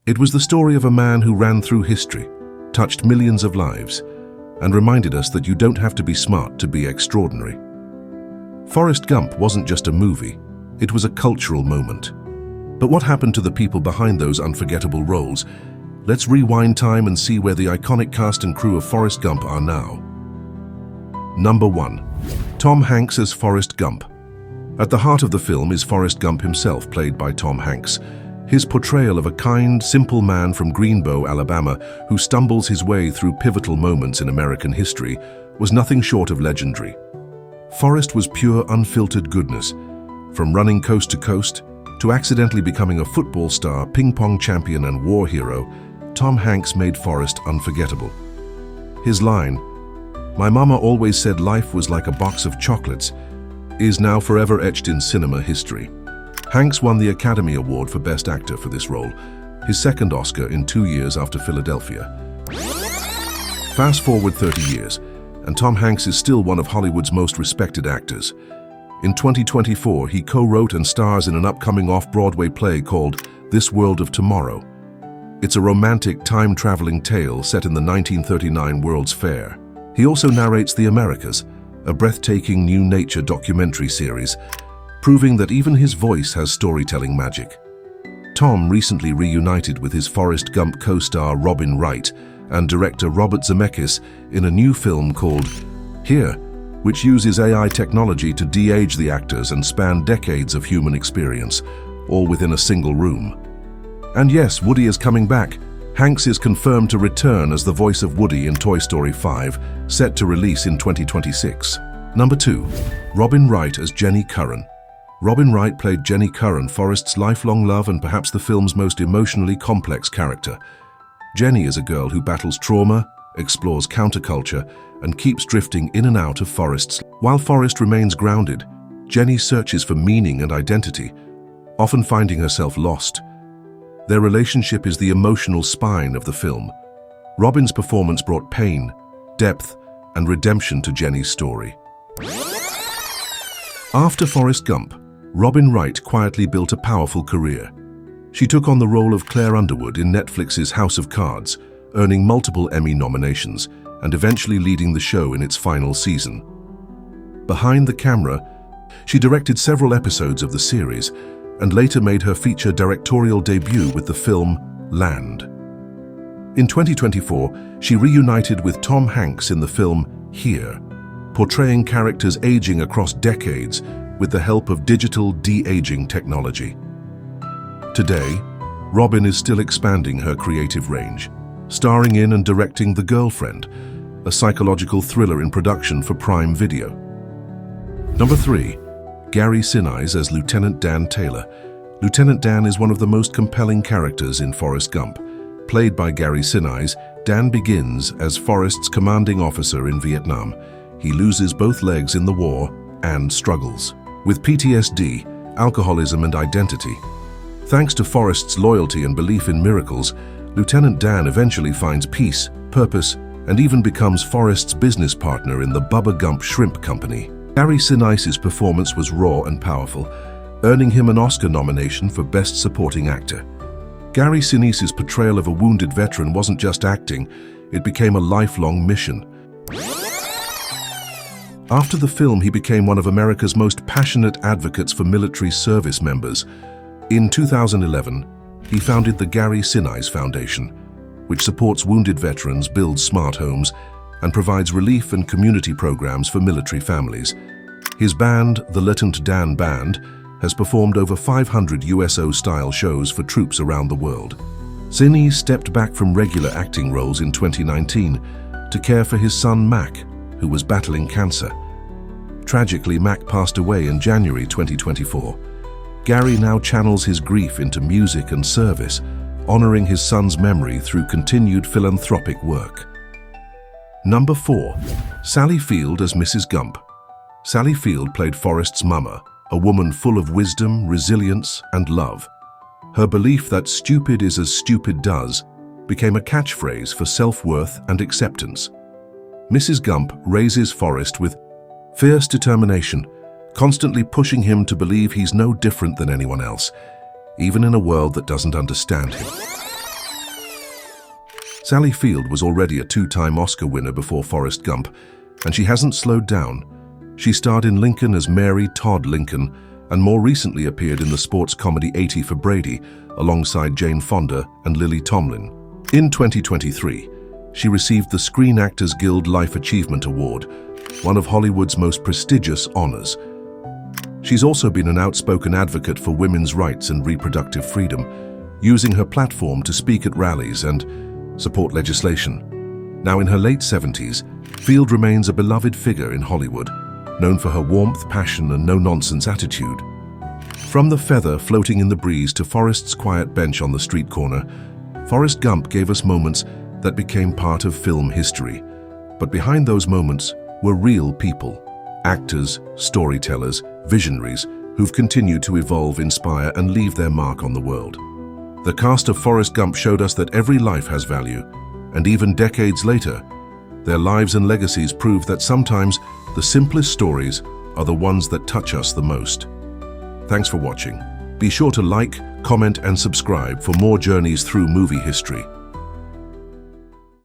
It was the story of a man who ran through history, touched millions of lives, and reminded us that you don't have to be smart to be extraordinary. Forrest Gump wasn't just a movie, it was a cultural moment. But what happened to the people behind those unforgettable roles? Let's rewind time and see where the iconic cast and crew of Forrest Gump are now. Number 1. Tom Hanks as Forrest Gump. At the heart of the film is Forrest Gump himself, played by Tom Hanks. His portrayal of a kind, simple man from Greenbow, Alabama, who stumbles his way through pivotal moments in American history, was nothing short of legendary. Forrest was pure, unfiltered goodness. From running coast to coast, to accidentally becoming a football star, ping pong champion and war hero, Tom Hanks made Forrest unforgettable. His line, "My mama always said life was like a box of chocolates," is now forever etched in cinema history. Hanks won the Academy Award for Best Actor for this role, his second Oscar in 2 years after Philadelphia. Fast forward 30 years, and Tom Hanks is still one of Hollywood's most respected actors. In 2024, he co-wrote and stars in an upcoming off-Broadway play called This World of Tomorrow. It's a romantic, time-traveling tale set in the 1939 World's Fair. He also narrates The Americas, a breathtaking new nature documentary series, proving that even his voice has storytelling magic. Tom recently reunited with his Forrest Gump co-star Robin Wright and director Robert Zemeckis in a new film called Here, which uses AI technology to de-age the actors and span decades of human experience, all within a single room. And yes, Woody is coming back. Hanks is confirmed to return as the voice of Woody in Toy Story 5, set to release in 2026. Number 2. Robin Wright as Jenny Curran. Robin Wright played Jenny Curran, Forrest's lifelong love and perhaps the film's most emotionally complex character. Jenny is a girl who battles trauma, explores counterculture, and keeps drifting in and out of Forrest's. While Forrest remains grounded, Jenny searches for meaning and identity, often finding herself lost. Their relationship is the emotional spine of the film. Robin's performance brought pain, depth, and redemption to Jenny's story. After Forrest Gump, Robin Wright quietly built a powerful career. She took on the role of Claire Underwood in Netflix's House of Cards, earning multiple Emmy nominations and eventually leading the show in its final season. Behind the camera, she directed several episodes of the series and later made her feature directorial debut with the film Land. In 2024, she reunited with Tom Hanks in the film Here, portraying characters aging across decades with the help of digital de-aging technology. Today, Robin is still expanding her creative range, starring in and directing The Girlfriend, a psychological thriller in production for Prime Video. Number 3. Gary Sinise as Lieutenant Dan Taylor. Lieutenant Dan is one of the most compelling characters in Forrest Gump. Played by Gary Sinise, Dan begins as Forrest's commanding officer in Vietnam. He loses both legs in the war and struggles with PTSD, alcoholism, and identity. Thanks to Forrest's loyalty and belief in miracles, Lieutenant Dan eventually finds peace, purpose, and even becomes Forrest's business partner in the Bubba Gump Shrimp Company. Gary Sinise's performance was raw and powerful, earning him an Oscar nomination for Best Supporting Actor. Gary Sinise's portrayal of a wounded veteran wasn't just acting, it became a lifelong mission. After the film, he became one of America's most passionate advocates for military service members. In 2011, he founded the Gary Sinise Foundation, which supports wounded veterans, builds smart homes, and provides relief and community programs for military families. His band, the Lieutenant Dan Band, has performed over 500 USO-style shows for troops around the world. Sinise stepped back from regular acting roles in 2019 to care for his son Mac, who was battling cancer. Tragically, Mac passed away in January 2024. Gary now channels his grief into music and service, honoring his son's memory through continued philanthropic work. Number 4. Sally Field as Mrs. Gump. Sally Field played Forrest's mama, a woman full of wisdom, resilience, and love. Her belief that stupid is as stupid does became a catchphrase for self-worth and acceptance. Mrs. Gump raises Forrest with fierce determination, constantly pushing him to believe he's no different than anyone else, even in a world that doesn't understand him. Sally Field was already a two-time Oscar winner before Forrest Gump, and she hasn't slowed down. She starred in Lincoln as Mary Todd Lincoln, and more recently appeared in the sports comedy 80 for Brady, alongside Jane Fonda and Lily Tomlin. In 2023, she received the Screen Actors Guild Life Achievement Award, one of Hollywood's most prestigious honors. She's also been an outspoken advocate for women's rights and reproductive freedom, using her platform to speak at rallies and support legislation. Now in her late 70s, Field remains a beloved figure in Hollywood, known for her warmth, passion, and no-nonsense attitude. From the feather floating in the breeze to Forrest's quiet bench on the street corner, Forrest Gump gave us moments that became part of film history. But behind those moments were real people, actors, storytellers, visionaries who've continued to evolve, inspire, and leave their mark on the world. The cast of Forrest Gump showed us that every life has value, and even decades later, their lives and legacies prove that sometimes the simplest stories are the ones that touch us the most. Thanks for watching. Be sure to like, comment, and subscribe for more journeys through movie history.